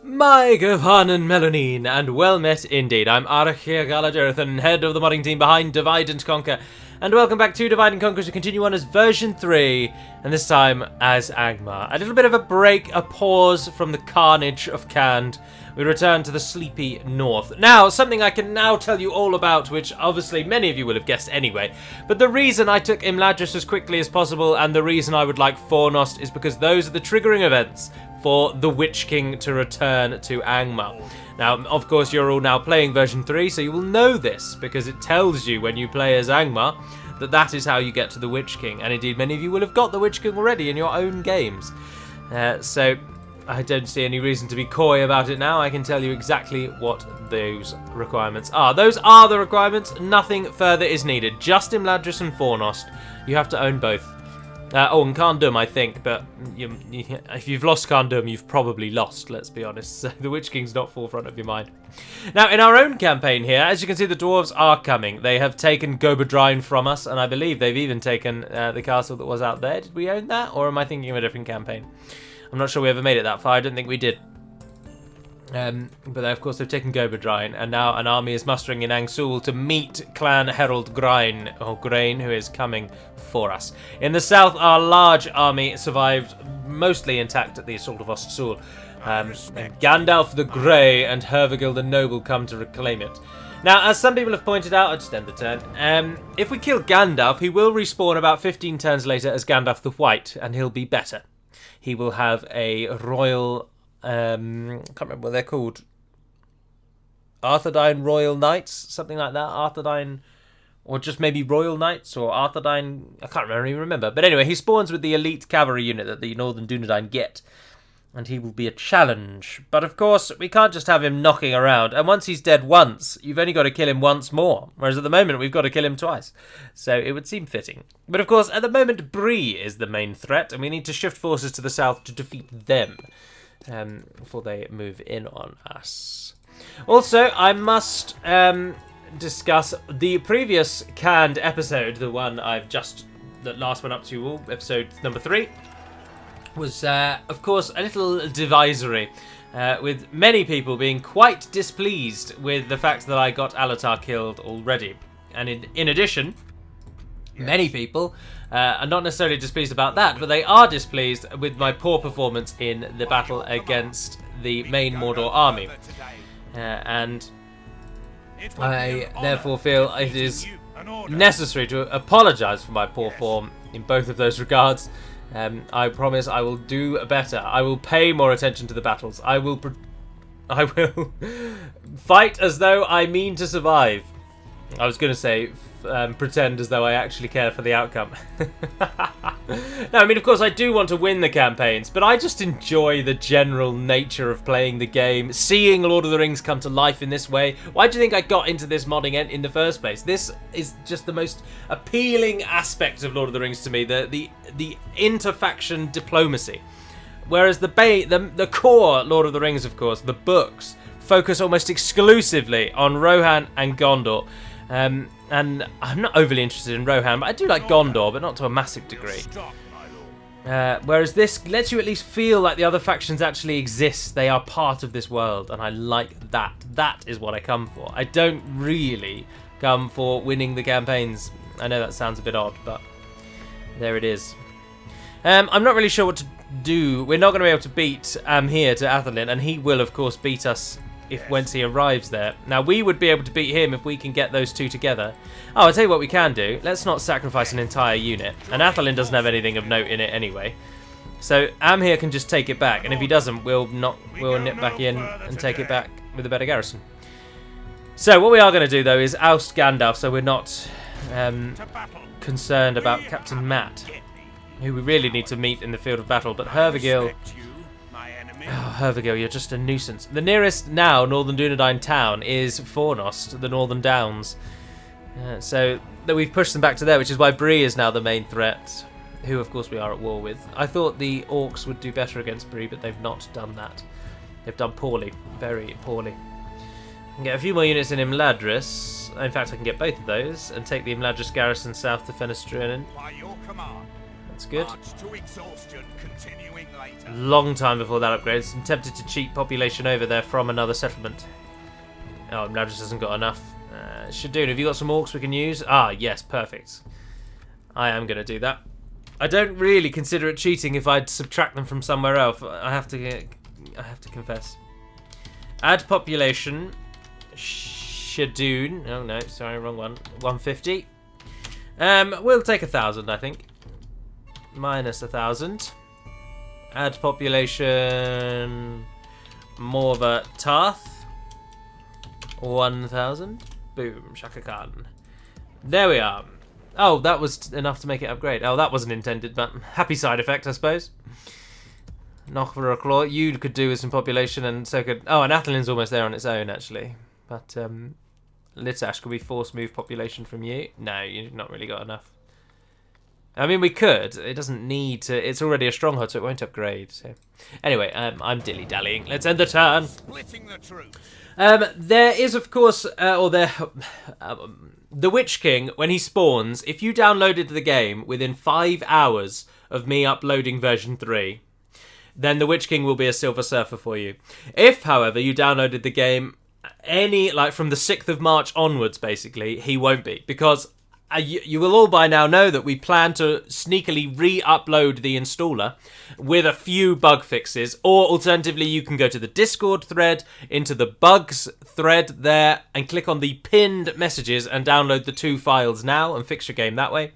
My Gavanen Melanine, and well met indeed. I'm Arachir Galajerthan, head of the modding team behind Divide and Conquer, and welcome back to Divide and Conquer to continue on as version 3, and this time as Angmar. A little bit of a break, a pause from the carnage of Khand. We return to the sleepy north. Now, something I can now tell you all about, which obviously many of you will have guessed anyway, but the reason I took Imladris as quickly as possible, and the reason I would like Fornost, is because those are the triggering events for the Witch King to return to Angmar. Now, of course, you're all now playing version 3, so you will know this, because it tells you when you play as Angmar that that is how you get to the Witch King, and indeed many of you will have got the Witch King already in your own games. So I don't see any reason to be coy about it now. I can tell you exactly what those requirements are. Those are the requirements. Nothing further is needed. Just Imladris and Fornost. You have to own both. And Khandum, I think, but if you've lost Khandum, you've probably lost, let's be honest. So the Witch King's not forefront of your mind. Now, in our own campaign here, as you can see, the dwarves are coming. They have taken Gobadrine from us, and I believe they've even taken the castle that was out there. Did we own that, or am I thinking of a different campaign? I'm not sure we ever made it that far. I don't think we did. But of course they've taken Gobadrine, and now an army is mustering in Angsul to meet Clan Herald Grain, who is coming for us. In the south, our large army survived mostly intact at the Assault of Ostsul. Gandalf the Grey and Hervagil the Noble come to reclaim it. Now, as some people have pointed out, I'll just end the turn. If we kill Gandalf, he will respawn about 15 turns later as Gandalf the White, and he'll be better. He will have a royal... I can't remember what they're called. Arthedain Royal Knights, something like that. Arthedain, or just maybe Royal Knights, or Arthedain. I can't even remember. But anyway, he spawns with the elite cavalry unit that the Northern Dunedain get, and he will be a challenge. But of course, we can't just have him knocking around. And once he's dead once, you've only got to kill him once more. Whereas at the moment, we've got to kill him twice. So it would seem fitting. But of course, at the moment, Bree is the main threat, and we need to shift forces to the south to defeat them. Before they move in on us. Also, I must discuss the previous canned episode, the one that last one up to you all, episode number 3, was of course a little divisory, with many people being quite displeased with the fact that I got Alatar killed already, and in addition, many people are not necessarily displeased about that, but they are displeased with my poor performance in the battle against the main Mordor army. And I therefore feel it is necessary to apologise for my poor form in both of those regards. I promise I will do better. I will pay more attention to the battles. I will fight as though I mean to survive. I was going to say pretend as though I actually care for the outcome. No, I mean, of course, I do want to win the campaigns, but I just enjoy the general nature of playing the game, seeing Lord of the Rings come to life in this way. Why do you think I got into this modding in the first place? This is just the most appealing aspect of Lord of the Rings to me, the interfaction diplomacy. Whereas the core Lord of the Rings, of course, the books, focus almost exclusively on Rohan and Gondor. And I'm not overly interested in Rohan, but I do like Gondor, but not to a massive degree. Whereas this lets you at least feel like the other factions actually exist. They are part of this world, and I like that. That is what I come for. I don't really come for winning the campaigns. I know that sounds a bit odd, but there it is. I'm not really sure what to do. We're not going to be able to beat Amhir to Athelin, and he will, of course, beat us once he arrives there. Now, we would be able to beat him if we can get those two together. Oh, I'll tell you what we can do. Let's not sacrifice an entire unit. And Athelin doesn't have anything of note in it anyway. So Amhir can just take it back. And if he doesn't, we'll nip back in and take it back with a better garrison. So what we are going to do, though, is oust Gandalf, so we're not concerned about Captain Matt, who we really need to meet in the field of battle. But Hervagil... Oh, Hervagil, you're just a nuisance. The nearest now Northern Dunedain town is Fornost, the Northern Downs. So we've pushed them back to there, which is why Bree is now the main threat, who of course we are at war with. I thought the orcs would do better against Bree, but they've not done that. They've done poorly, very poorly. I can get a few more units in Imladris. In fact, I can get both of those and take the Imladris garrison south to Fenestrinen. That's good. March to exhaustion, continuing later. Long time before that upgrade. I'm tempted to cheat population over there from another settlement. Oh, now just hasn't got enough. Shadoon, have you got some orcs we can use? Ah, yes, perfect. I am going to do that. I don't really consider it cheating if I'd subtract them from somewhere else. I have to confess. Add population. Shadoon. Oh no, sorry, wrong one. 150. We'll take 1,000, I think. Minus 1,000. Add population. Morva Tarth. 1,000. Boom, Shaka Khan. There we are. Oh, that was enough to make it upgrade. Oh, that wasn't intended, but happy side effect, I suppose. Nochvera Claw, you could do with some population, and so could... Oh, and Athelin's almost there on its own, actually. But, Litash, could we force move population from you? No, you've not really got enough. I mean, we could. It doesn't need to... It's already a stronghold, so it won't upgrade. So, anyway, I'm dilly-dallying. Let's end the turn. Splitting the truth. There is, of course, the Witch King, when he spawns, if you downloaded the game within 5 hours of me uploading version 3, then the Witch King will be a Silver Surfer for you. If, however, you downloaded the game from the 6th of March onwards, basically, he won't be. Because you will all by now know that we plan to sneakily re-upload the installer with a few bug fixes, or alternatively you can go to the Discord thread, into the bugs thread there, and click on the pinned messages and download the 2 files now and fix your game that way.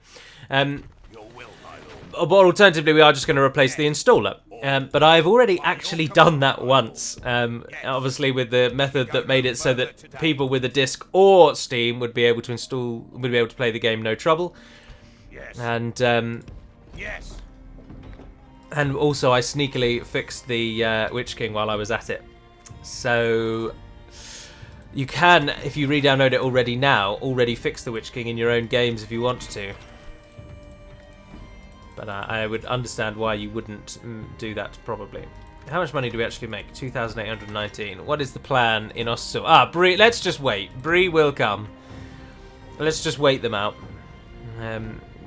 Or alternatively, we are just going to replace the installer. But I've already actually done that once, obviously with the method that made it so that people with a disc or Steam would be able to play the game no trouble. Yes. And also I sneakily fixed the Witch King while I was at it. So you can, if you re-download it already now, already fix the Witch King in your own games if you want to. But I would understand why you wouldn't do that, probably. How much money do we actually make? 2,819. What is the plan in Oslo? Bree, let's just wait. Bree will come. Let's just wait them out.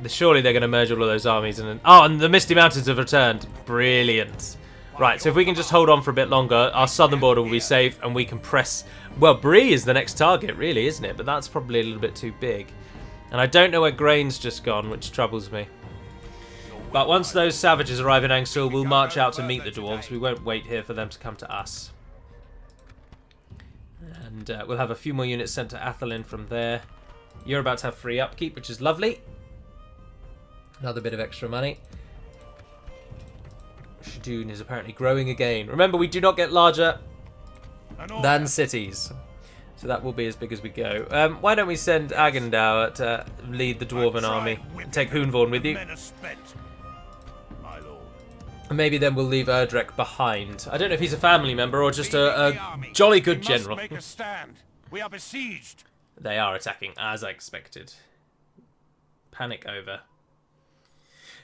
Surely they're going to merge all of those armies. And the Misty Mountains have returned. Brilliant. Right, so if we can just hold on for a bit longer, our southern border will be safe, and we can press... Well, Bree is the next target, really, isn't it? But that's probably a little bit too big. And I don't know where Grain's just gone, which troubles me. But once those savages arrive in Angsul, we'll march out to meet the dwarves. We won't wait here for them to come to us. And we'll have a few more units sent to Athelin from there. You're about to have free upkeep, which is lovely. Another bit of extra money. Shadoon is apparently growing again. Remember, we do not get larger than cities. So that will be as big as we go. Why don't we send Agendauer to lead the Dwarven army? Take Hoonvorn with you. And maybe then we'll leave Erdrek behind. I don't know if he's a family member or just a jolly good general. Make a stand. We are besieged. They are attacking, as I expected. Panic over.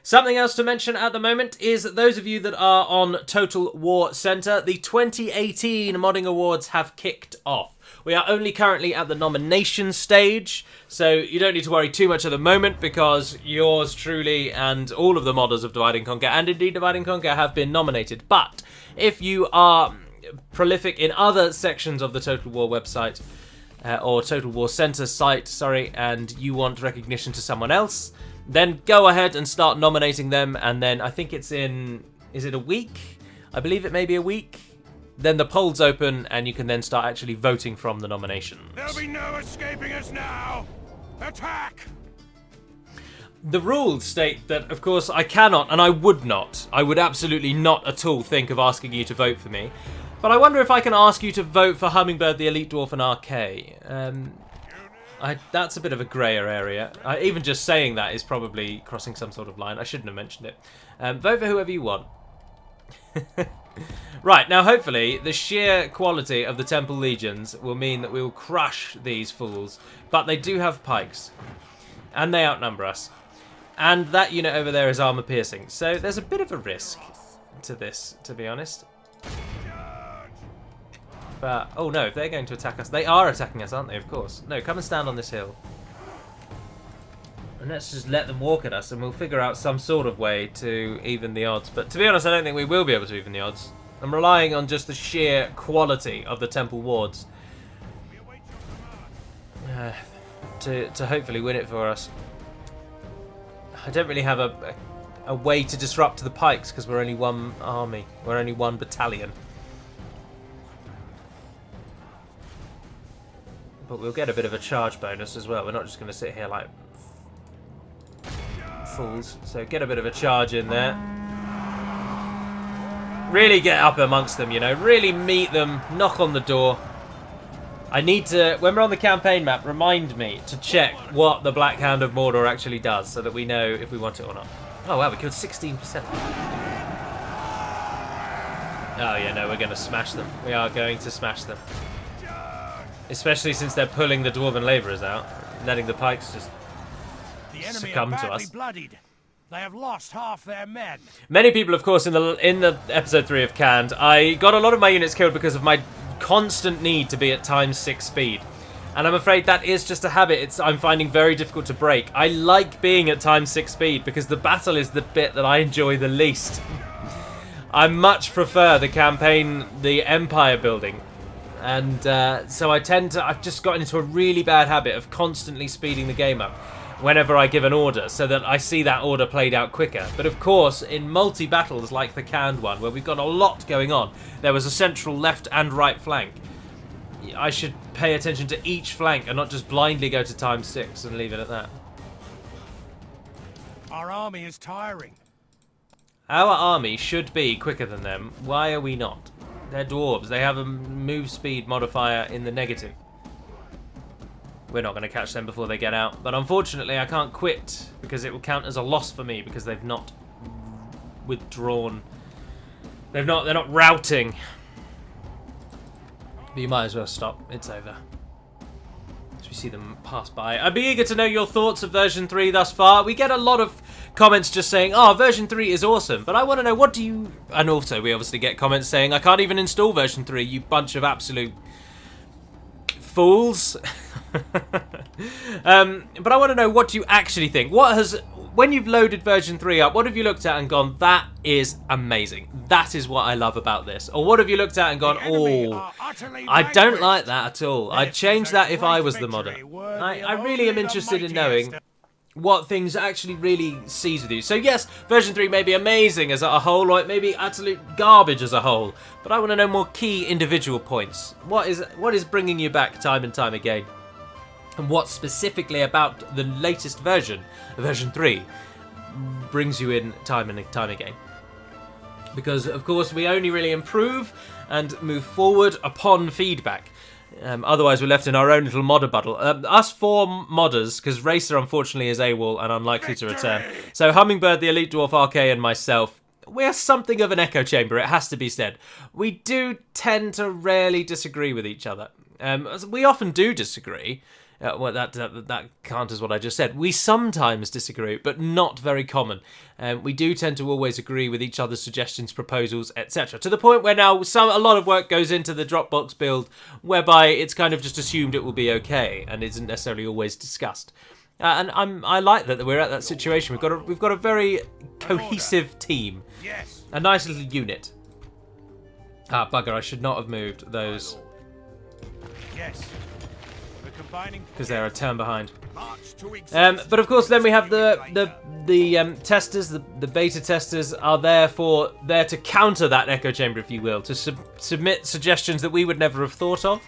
Something else to mention at the moment is that those of you that are on Total War Center, the 2018 Modding Awards have kicked off. We are only currently at the nomination stage, so you don't need to worry too much at the moment because yours truly and all of the modders of Divide and Conquer, and indeed Divide and Conquer, have been nominated. But if you are prolific in other sections of the Total War website, or Total War Center site, and you want recognition to someone else, then go ahead and start nominating them, and then I think it's in... Is it a week? I believe it may be a week. Then the polls open, and you can then start actually voting from the nominations. There'll be no escaping us now! Attack! The rules state that, of course, I cannot, and I would not. I would absolutely not at all think of asking you to vote for me. But I wonder if I can ask you to vote for Hummingbird, the Elite Dwarf, and RK. That's a bit of a grayer area. Even just saying that is probably crossing some sort of line. I shouldn't have mentioned it. Vote for whoever you want. Right, now hopefully the sheer quality of the Temple Legions will mean that we will crush these fools. But they do have pikes. And they outnumber us. And that unit over there is armor piercing. So there's a bit of a risk to this, to be honest. But, oh no, if they're going to attack us... They are attacking us, aren't they? Of course. No, come and stand on this hill. And let's just let them walk at us, and we'll figure out some sort of way to even the odds. But to be honest, I don't think we will be able to even the odds. I'm relying on just the sheer quality of the temple wards to hopefully win it for us. I don't really have a way to disrupt the pikes because we're only one army. We're only one battalion. But we'll get a bit of a charge bonus as well. We're not just going to sit here like fools. So get a bit of a charge in there. Really get up amongst them, you know. Really meet them. Knock on the door. I need to, when we're on the campaign map, remind me to check what the Black Hand of Mordor actually does so that we know if we want it or not. Oh wow, we killed 16%. Oh yeah, no, we're going to smash them. We are going to smash them. Especially since they're pulling the Dwarven Labourers out, letting the pikes just succumb to us. Bloodied. They have lost half their men. Many people, of course, in the episode 3 of Canned, I got a lot of my units killed because of my constant need to be at ×6 speed. And I'm afraid that is just a habit I'm finding very difficult to break. I like being at ×6 speed because the battle is the bit that I enjoy the least. I much prefer the campaign, the empire building. And so I've just gotten into a really bad habit of constantly speeding the game up whenever I give an order, so that I see that order played out quicker. But of course, in multi-battles like the Canned one, where we've got a lot going on, there was a central left and right flank. I should pay attention to each flank and not just blindly go to ×6 and leave it at that. Our army is tiring. Our army should be quicker than them. Why are we not? They're dwarves. They have a move speed modifier in the negative. We're not going to catch them before they get out. But unfortunately, I can't quit because it will count as a loss for me because they've not withdrawn. They're not routing. But you might as well stop. It's over. As we see them pass by. I'd be eager to know your thoughts of version 3 thus far. We get a lot of comments just saying, oh, version 3 is awesome. But I want to know, what do you... And also, we obviously get comments saying, I can't even install version 3, you bunch of absolute fools. But I want to know, what do you actually think? When you've loaded version 3 up, what have you looked at and gone, that is amazing. That is what I love about this. Or what have you looked at and gone, oh, I don't like that at all. I'd change that if I was the modder. I really am interested in knowing what things actually really sees with you. So yes, version 3 may be amazing as a whole, or it may be absolute garbage as a whole, but I want to know more key individual points. What is bringing you back time and time again? And what specifically about the latest version, version 3, brings you in time and time again? Because, of course, we only really improve and move forward upon feedback. Otherwise, we're left in our own little modder bubble. Us 4 modders, because Racer, unfortunately, is AWOL and unlikely to return. So, Hummingbird, the Elite Dwarf RK, and myself, we're something of an echo chamber, it has to be said. We do tend to rarely disagree with each other. We often do disagree. Well, that can't as what I just said. We sometimes disagree, but not very common. We do tend to always agree with each other's suggestions, proposals, etc. To the point where now a lot of work goes into the Dropbox build, whereby it's kind of just assumed it will be okay and isn't necessarily always discussed. And I like that we're at that situation. We've got a very cohesive team, a nice little unit. Ah, bugger! I should not have moved those. Yes. Because they're a turn behind. But of course, then we have the testers, the beta testers are there to counter that echo chamber, if you will, to submit suggestions that we would never have thought of.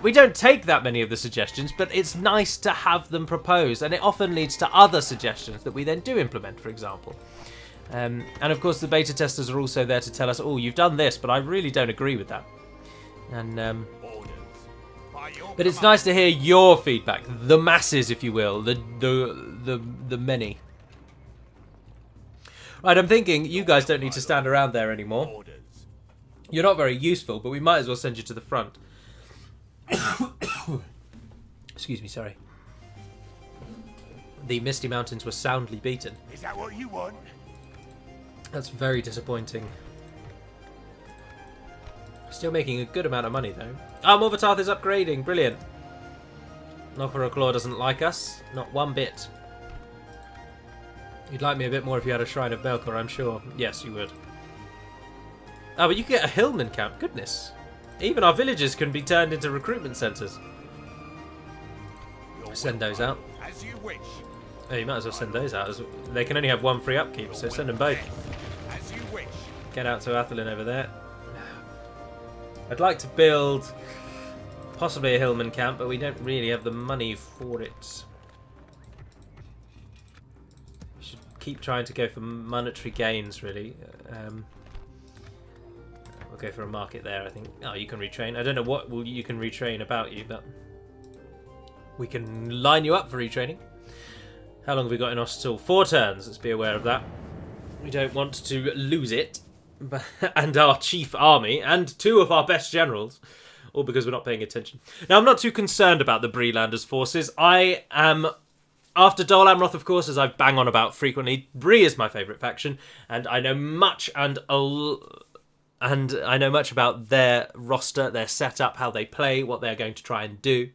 We don't take that many of the suggestions, but it's nice to have them proposed, and it often leads to other suggestions that we then do implement, for example. And of course, the beta testers are also there to tell us, oh, you've done this, but I really don't agree with that. And but it's nice to hear your feedback, the masses, if you will, the many. Right, I'm thinking you guys don't need to stand around there anymore. You're not very useful, but we might as well send you to the front. Excuse me, sorry. The Misty Mountains were soundly beaten. Is that what you want? That's very disappointing. Still making a good amount of money, though. Ah, Morvatarth is upgrading. Brilliant. Knockera Claw doesn't like us. Not one bit. You'd like me a bit more if you had a Shrine of Belkor, I'm sure. Yes, you would. Oh, but you get a Hillman camp. Goodness. Even our villages can be turned into recruitment centres. Send those out. As you wish. Oh, you might as well send those out. They can only have one free upkeep, so send them both. As you wish. Get out to Athelin over there. I'd like to build possibly a Hillman camp, but we don't really have the money for it. Should keep trying to go for monetary gains, really. We'll go for a market there, I think. Oh, you can retrain. I don't know what you can retrain about you, but we can line you up for retraining. How long have we got in Ostal? 4 turns. Let's be aware of that. We don't want to lose it. And our chief army, and 2 of our best generals, all because we're not paying attention. Now, I'm not too concerned about the Breelanders forces. I am, after Dol Amroth, of course, as I bang on about frequently, Bree is my favourite faction, and I know much I know much about their roster, their setup, how they play, what they're going to try and do.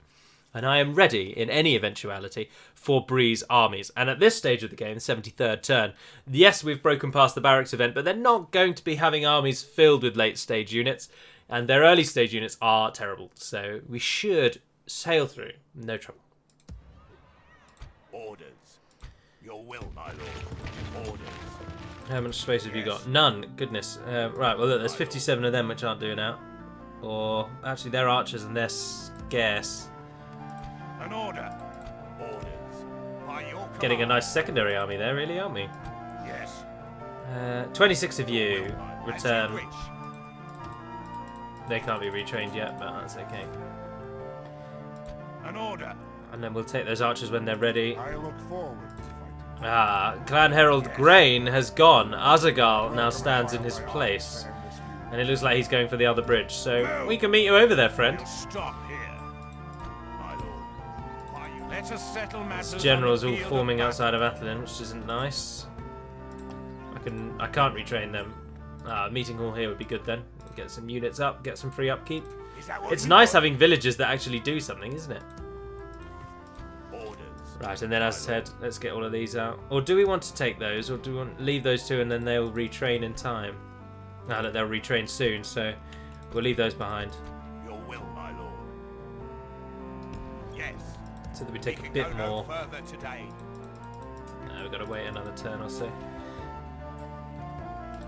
And I am ready, in any eventuality, for Bree's armies. And at this stage of the game, the 73rd turn, yes, we've broken past the barracks event, but they're not going to be having armies filled with late-stage units, and their early-stage units are terrible. So we should sail through, no trouble. Orders. Your will, my lord. Orders. How much space have you got? None. Goodness. Right, well, look, there's 57 of them which aren't doing out. Or, actually, they're archers and they're scarce. An order. Orders. By your command. Getting a nice secondary army there, really, aren't we? Yes. 26 of you. Return. As you wish. They can't be retrained yet, but that's okay. An order. And then we'll take those archers when they're ready. I look forward to fighting. Ah, Clan Herald Grain has gone. Azagal now stands in his place. And it looks like he's going for the other bridge. So we can meet you over there, friend. Stop here. My lord. Let us settle matters. This general's on all the field forming of outside of Athelin, which isn't nice. I can't retrain them. Meeting hall here would be good then. Get some units up, get some free upkeep. It's nice having villages that actually do something, isn't it? Right, and then as I said, let's get all of these out. Or do we want to take those, or do we want to leave those 2 and then they'll retrain in time? Now that they'll retrain soon, so we'll leave those behind. Your will, my lord. Yes. So that we take a bit more. Further today. No, we've got to wait another turn or so.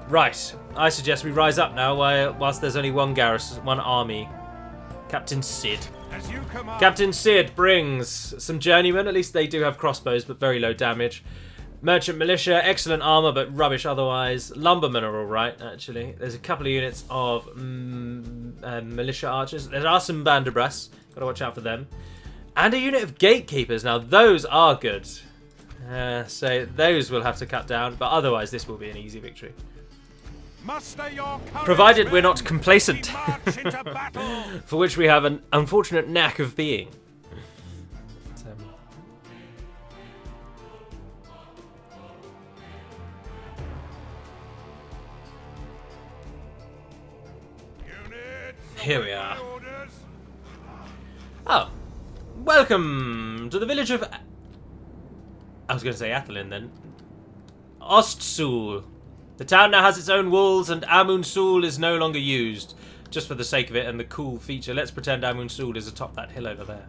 Right, I suggest we rise up now whilst there's only one garrison, one army. Captain Sid. As you command. Captain Sid brings some journeymen. At least they do have crossbows, but very low damage. Merchant militia, excellent armor, but rubbish otherwise. Lumbermen are all right, actually. There's a couple of units of militia archers. There are some Banderbras. Got to watch out for them. And a unit of gatekeepers. Now, those are good. So those we'll have to cut down, but otherwise this will be an easy victory. Muster your courage, Provided we're not men. complacent. We march into battle. For which we have an unfortunate knack of being. Here we are. Oh. Welcome to the village of... I was going to say Athelin then. Ostsul. The town now has its own walls, and Amun-Sul is no longer used. Just for the sake of it and the cool feature, let's pretend Amun-Sul is atop that hill over there.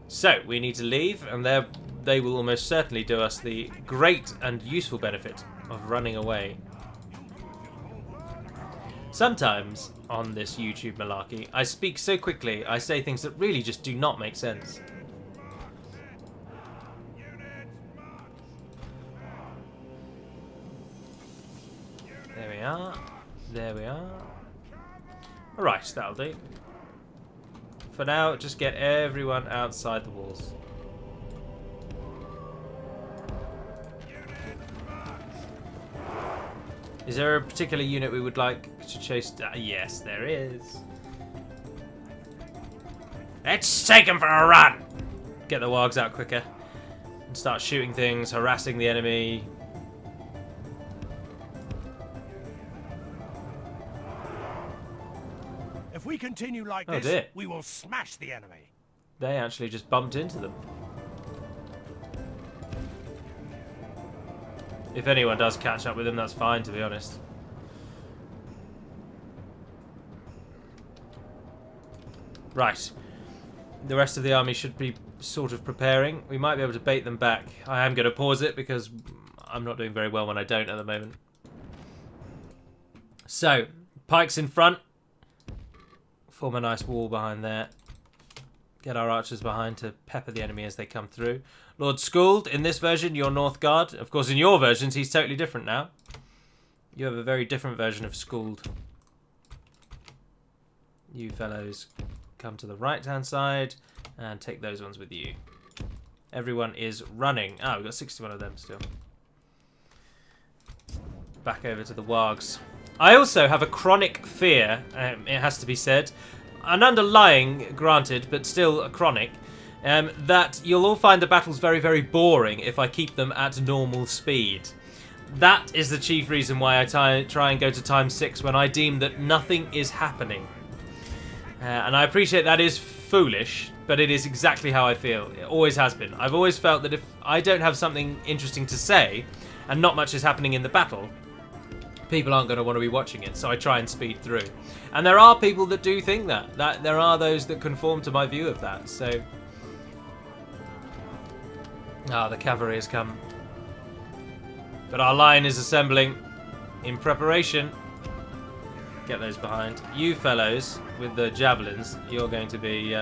So, we need to leave, and they will almost certainly do us the great and useful benefit of running away. Sometimes, on this YouTube malarkey, I speak so quickly, I say things that really just do not make sense. There we are. There we are. Alright, that'll do. For now, just get everyone outside the walls. Is there a particular unit we would like to chase? Yes, there is. Let's take him for a run! Get the wargs out quicker. And start shooting things, harassing the enemy. If we continue like Oh, this, dear. we will smash the enemy. They actually just bumped into them. If anyone does catch up with him, that's fine, to be honest. Right. The rest of the army should be sort of preparing. We might be able to bait them back. I am going to pause it because I'm not doing very well when I don't at the moment. So, pikes in front. Form a nice wall behind there. Get our archers behind to pepper the enemy as they come through. Lord Skuld, in this version, your North Guard. Of course, in your versions, he's totally different now. You have a very different version of Skuld. You fellows come to the right-hand side and take those ones with you. Everyone is running. Ah, we've got 61 of them still. Back over to the wargs. I also have a chronic fear, it has to be said, an underlying, granted, but still a chronic, that you'll all find the battles very, very boring if I keep them at normal speed. That is the chief reason why I try and go to times 6 when I deem that nothing is happening. And I appreciate that is foolish, but it is exactly how I feel. It always has been. I've always felt that if I don't have something interesting to say, and not much is happening in the battle, people aren't going to want to be watching it, so I try and speed through. And there are people that do think that there are those that conform to my view of that, so... Ah, the cavalry has come. But our line is assembling in preparation. Get those behind. You fellows, with the javelins, you're going to be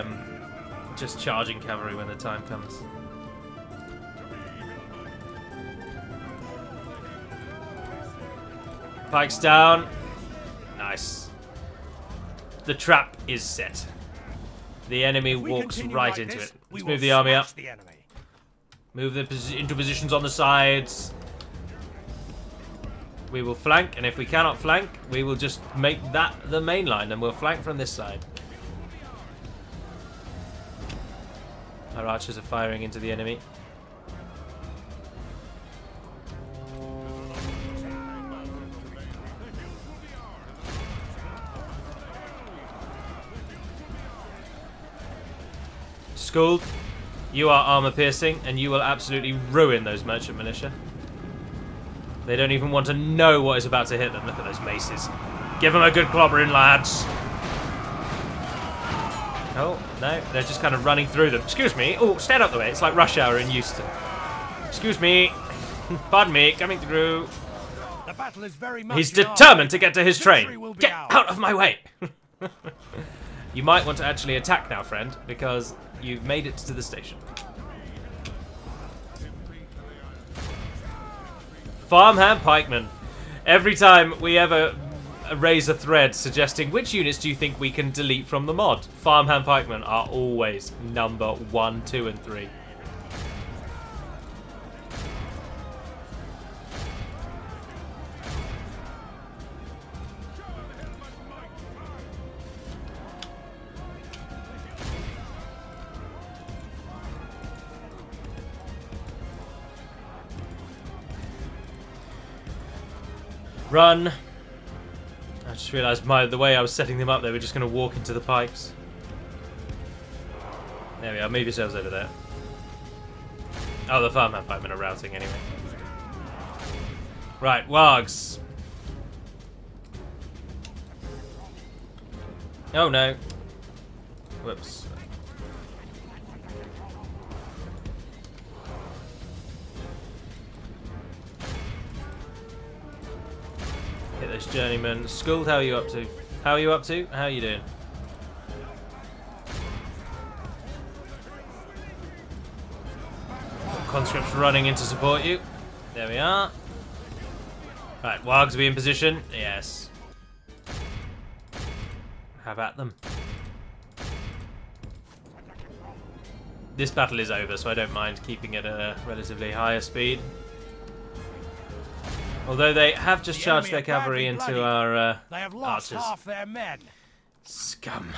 just charging cavalry when the time comes. Pikes down. Nice. The trap is set. The enemy walks right into it. Let's move the army up. Move them into positions on the sides. We will flank, and if we cannot flank, we will just make that the main line, and we'll flank from this side. Our archers are firing into the enemy. Skuld, you are armor piercing, and you will absolutely ruin those merchant militia. They don't even want to know what is about to hit them. Look at those maces. Give them a good clobbering, lads. Oh, no, they're just kind of running through them. Excuse me. Oh, stand up the way. It's like rush hour in Euston. Excuse me. Pardon me, coming through. The battle is very much He's determined to get to his train. Get out of my way. You might want to actually attack now, friend, because you've made it to the station. Farmhand pikemen. Every time we ever raise a thread suggesting which units do you think we can delete from the mod, farmhand pikemen are always number 1, 2, and 3. Run. I just realised the way I was setting them up, they were just going to walk into the pikes. There we are. Move yourselves over there. Oh, the farmhand pikemen are routing anyway. Right, wargs. Oh no. Whoops. Hit those journeymen. Skuld, how are you up to? How are you up to? How are you doing? Conscripts running in to support you. There we are. Right, wargs be in position. Yes. Have at them. This battle is over, so I don't mind keeping it at a relatively higher speed. Although they have just charged their cavalry into our they have lost archers. half their men. Scum.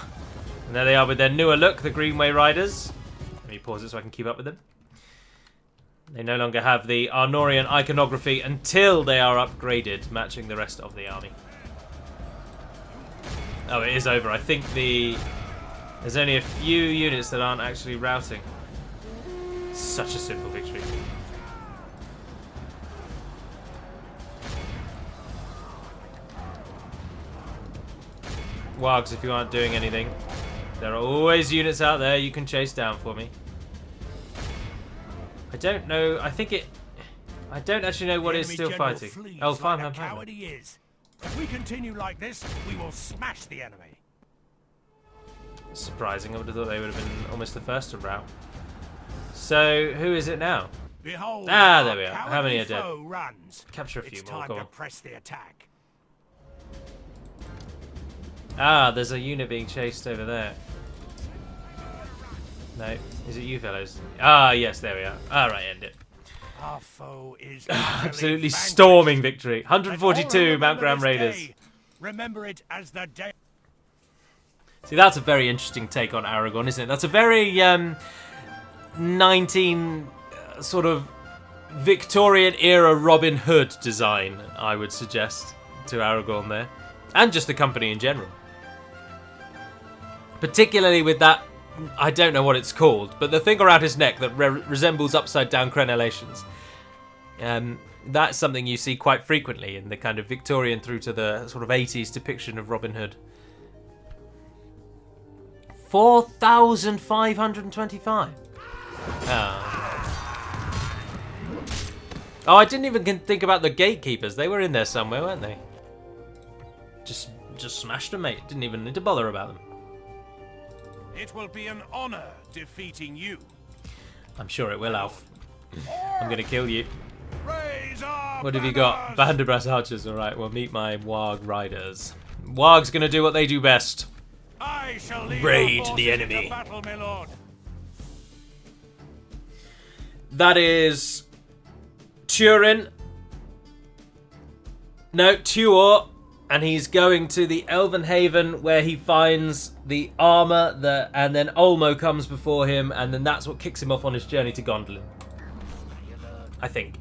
And there they are with their newer look, the Greenway Riders. Let me pause it so I can keep up with them. They no longer have the Arnorian iconography until they are upgraded, matching the rest of the army. Oh, it is over. I think there's only a few units that aren't actually routing. Such a simple victory. Wargs, if you aren't doing anything. There are always units out there you can chase down for me. I don't know. I think it... I don't actually know what it's still fighting. Oh, farmhand panda. If we continue like this, we will smash the enemy. Surprising. I would have thought they would have been almost the first to rout. So, who is it now? Behold, there we are. How many are dead? Runs. Capture a few It's more. time to press the attack. There's a unit being chased over there. No, is it you fellows? Yes, there we are. Alright, end it. Our foe is absolutely storming victory. 142 Mount Graham Raiders. Remember it as the day. See, that's a very interesting take on Aragon, isn't it? That's a very 19 sort of Victorian era Robin Hood design, I would suggest, to Aragon there. And just the company in general. Particularly with that, I don't know what it's called, but the thing around his neck that resembles upside down crenellations. That's something you see quite frequently in the kind of Victorian through to the sort of 80s depiction of Robin Hood. 4,525. Oh, I didn't even think about the gatekeepers. They were in there somewhere, weren't they? Just smashed them, mate. Didn't even need to bother about them. It will be an honor defeating you. I'm sure it will, Alf. I'm gonna kill you. Raise our What have you got? Band of brass archers. Alright, well, meet my Warg riders. Warg's gonna do what they do best. I shall lead Raid our the forces enemy. into battle, my lord. That is Turin. No, Tuor. And he's going to the Elven Haven where he finds the armor, and then Olmo comes before him, and then that's what kicks him off on his journey to Gondolin. I think.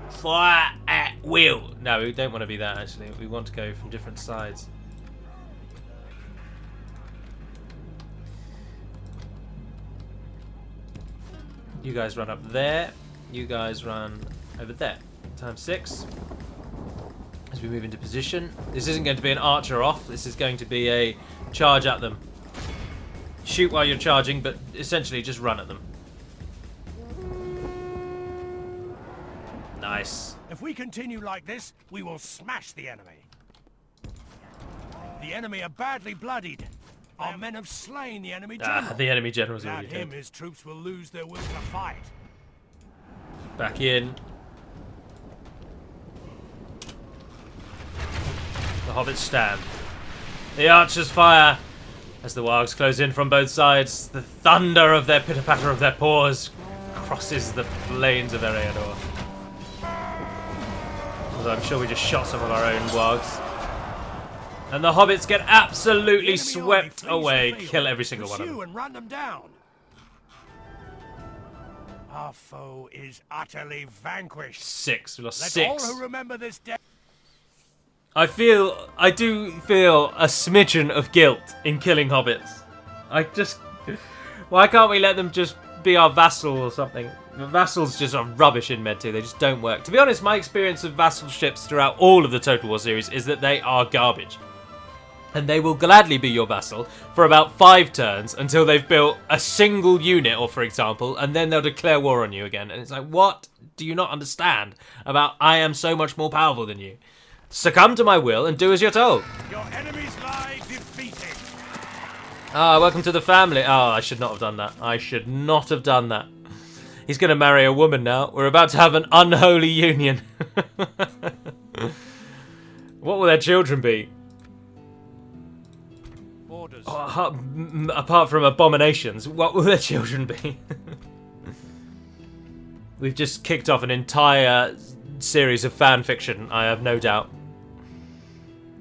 Fire at will. No, we don't want to be that, actually. We want to go from different sides. You guys run up there. You guys run over there. Times 6. As we move into position. This isn't going to be an archer off. This is going to be a charge at them. Shoot while you're charging, but essentially just run at them. Nice. If we continue like this, we will smash the enemy. The enemy are badly bloodied. Our men have slain the enemy general. The enemy general's Without already him, dead. his troops will lose their will to fight. Back in. The hobbits stand. The archers fire. As the wargs close in from both sides, the thunder of their pitter-patter of their paws crosses the plains of Ereador. Although I'm sure we just shot some of our own wargs. And the hobbits get absolutely swept away. Kill every single one of them. And run them down. Our foe is utterly vanquished. 6. We lost Let 6. all who remember this day. I do feel a smidgen of guilt in killing hobbits. Why can't we let them just be our vassal or something? The vassals just are rubbish in Med 2. They just don't work. To be honest, my experience of vassal ships throughout all of the Total War series is that they are garbage. And they will gladly be your vassal for about 5 turns until they've built a single unit, or for example, and then they'll declare war on you again. And it's like, what do you not understand about I am so much more powerful than you? Succumb to my will and do as you're told. Your enemies lie defeated. Welcome to the family. I should not have done that. I should not have done that. He's going to marry a woman now. We're about to have an unholy union. What will their children be? Orders. Apart from abominations, what will their children be? We've just kicked off an entire series of fan fiction, I have no doubt.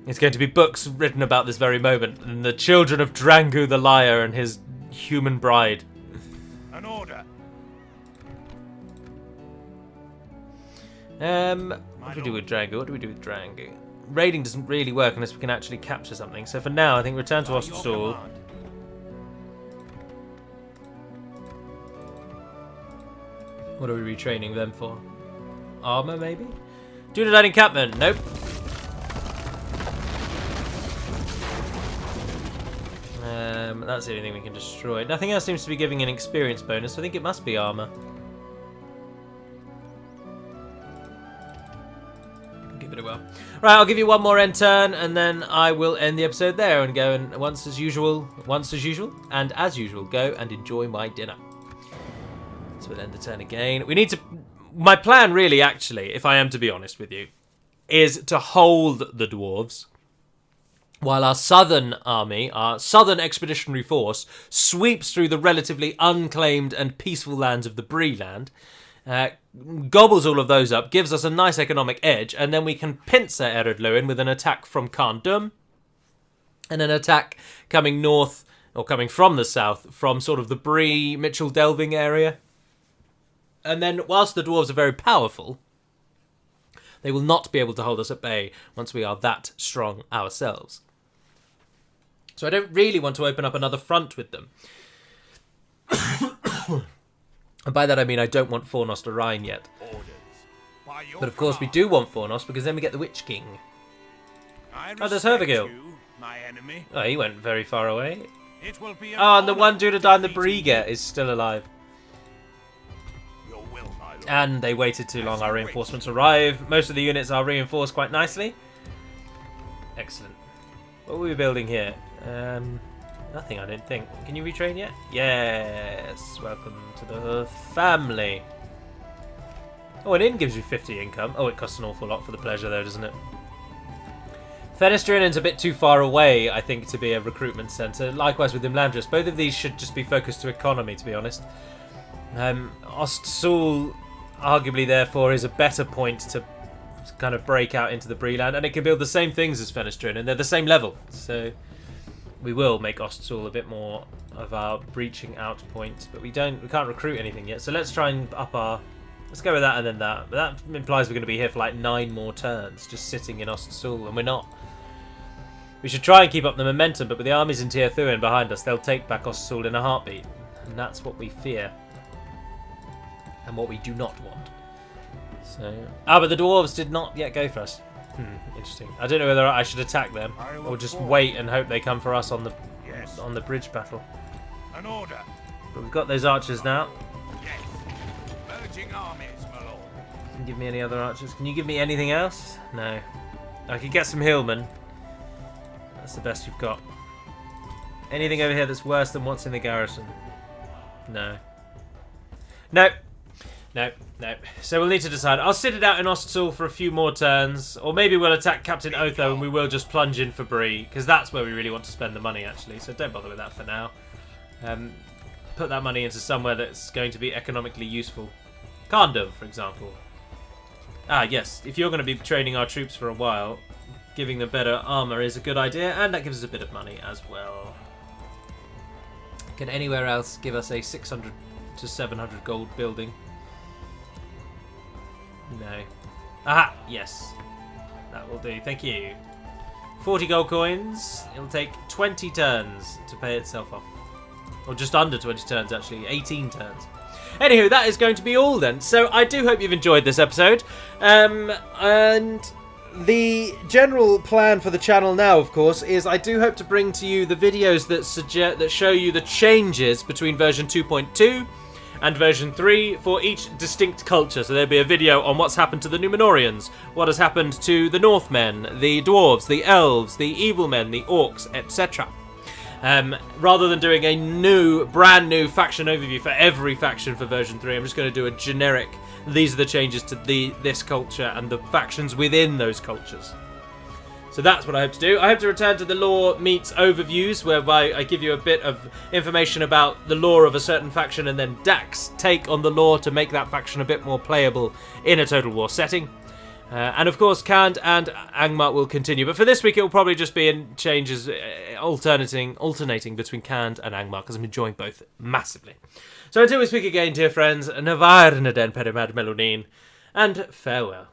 It's going to be books written about this very moment, and the children of Drangu the Liar and his human bride. An order. What do we do with Drangu? Raiding doesn't really work unless we can actually capture something. So for now, I think return to Ostall. What are we retraining them for? armor, maybe? Dunedain encampment. Nope. That's the only thing we can destroy. Nothing else seems to be giving an experience bonus, so I think it must be armor. Give it a whirl. Right, I'll give you one more end turn, and then I will end the episode there and go and once as usual, and as usual, go and enjoy my dinner. So we'll end the turn again. We need to... My plan, really, actually, if I am to be honest with you, is to hold the dwarves while our southern army, our southern expeditionary force, sweeps through the relatively unclaimed and peaceful lands of the Breeland, gobbles all of those up, gives us a nice economic edge, and then we can pincer Ered Luin with an attack from Khan Dum, and an attack coming north, or coming from the south, from sort of the Bree Mitchell delving area. And then, whilst the dwarves are very powerful, they will not be able to hold us at bay once we are that strong ourselves. So I don't really want to open up another front with them. And by that I mean I don't want Fornost to Rhine yet. But of course we do want Fornost, because then we get the Witch King. Oh, there's Hervigil. Oh, he went very far away. Oh, and the one Dunedain the Brieger is still alive. And they waited too long. Our reinforcements arrive. Most of the units are reinforced quite nicely. Excellent. What were we building here? Nothing, I don't think. Can you retrain yet? Yes. Welcome to the family. Oh, an inn gives you 50 income. Oh, it costs an awful lot for the pleasure, though, doesn't it? Fenestrinen's a bit too far away, I think, to be a recruitment centre. Likewise with Imlandris. Both of these should just be focused to economy, to be honest. Ostsul, arguably, therefore, is a better point to kind of break out into the Breeland, and it can build the same things as Fenestrin, and they're the same level. So we will make Ostsul a bit more of our breaching out point, but we can't recruit anything yet. So let's try and up our... Let's go with that and then that. But that implies we're going to be here for like 9 more turns, just sitting in Ostsul, and we're not. We should try and keep up the momentum, but with the armies in Tir Thuin behind us, they'll take back Ostsul in a heartbeat, and that's what we fear. And what we do not want. So, but the dwarves did not yet go for us. Interesting. I don't know whether I should attack them or just wait and hope they come for us on the bridge battle. An order. But we've got those archers now. Yes. Merging armies, my lord. Can you give me any other archers? Can you give me anything else? No. I could get some hillmen. That's the best you've got. Anything over here that's worse than what's in the garrison? No. Nope. Nope, nope. So we'll need to decide. I'll sit it out in Ostsul for a few more turns, or maybe we'll attack Captain Otho and we will just plunge in for Bree, because that's where we really want to spend the money, actually. So don't bother with that for now. Put that money into somewhere that's going to be economically useful. Khan Dum, for example. Ah, yes. If you're going to be training our troops for a while, giving them better armor is a good idea, and that gives us a bit of money as well. Can anywhere else give us a 600 to 700 gold building? No. Aha! Yes. That will do. Thank you. 40 gold coins. It'll take 20 turns to pay itself off. Or just under 20 turns, actually. 18 turns. Anywho, that is going to be all then. So I do hope you've enjoyed this episode. And the general plan for the channel now, of course, is I do hope to bring to you the videos that show you the changes between version 2.2 and version 3 for each distinct culture. So there'll be a video on what's happened to the Númenóreans, what has happened to the Northmen, the Dwarves, the Elves, the Evil Men, the Orcs, etc. Rather than doing a brand new faction overview for every faction for version 3, I'm just going to do a generic, these are the changes to this culture and the factions within those cultures. So that's what I hope to do. I hope to return to the lore meets overviews, whereby I give you a bit of information about the lore of a certain faction and then DaC's take on the lore to make that faction a bit more playable in a Total War setting. And of course, Khand and Angmar will continue. But for this week, it will probably just be in changes, alternating between Khand and Angmar, because I'm enjoying both massively. So until we speak again, dear friends, Navarre den Perimad Melonin, and farewell.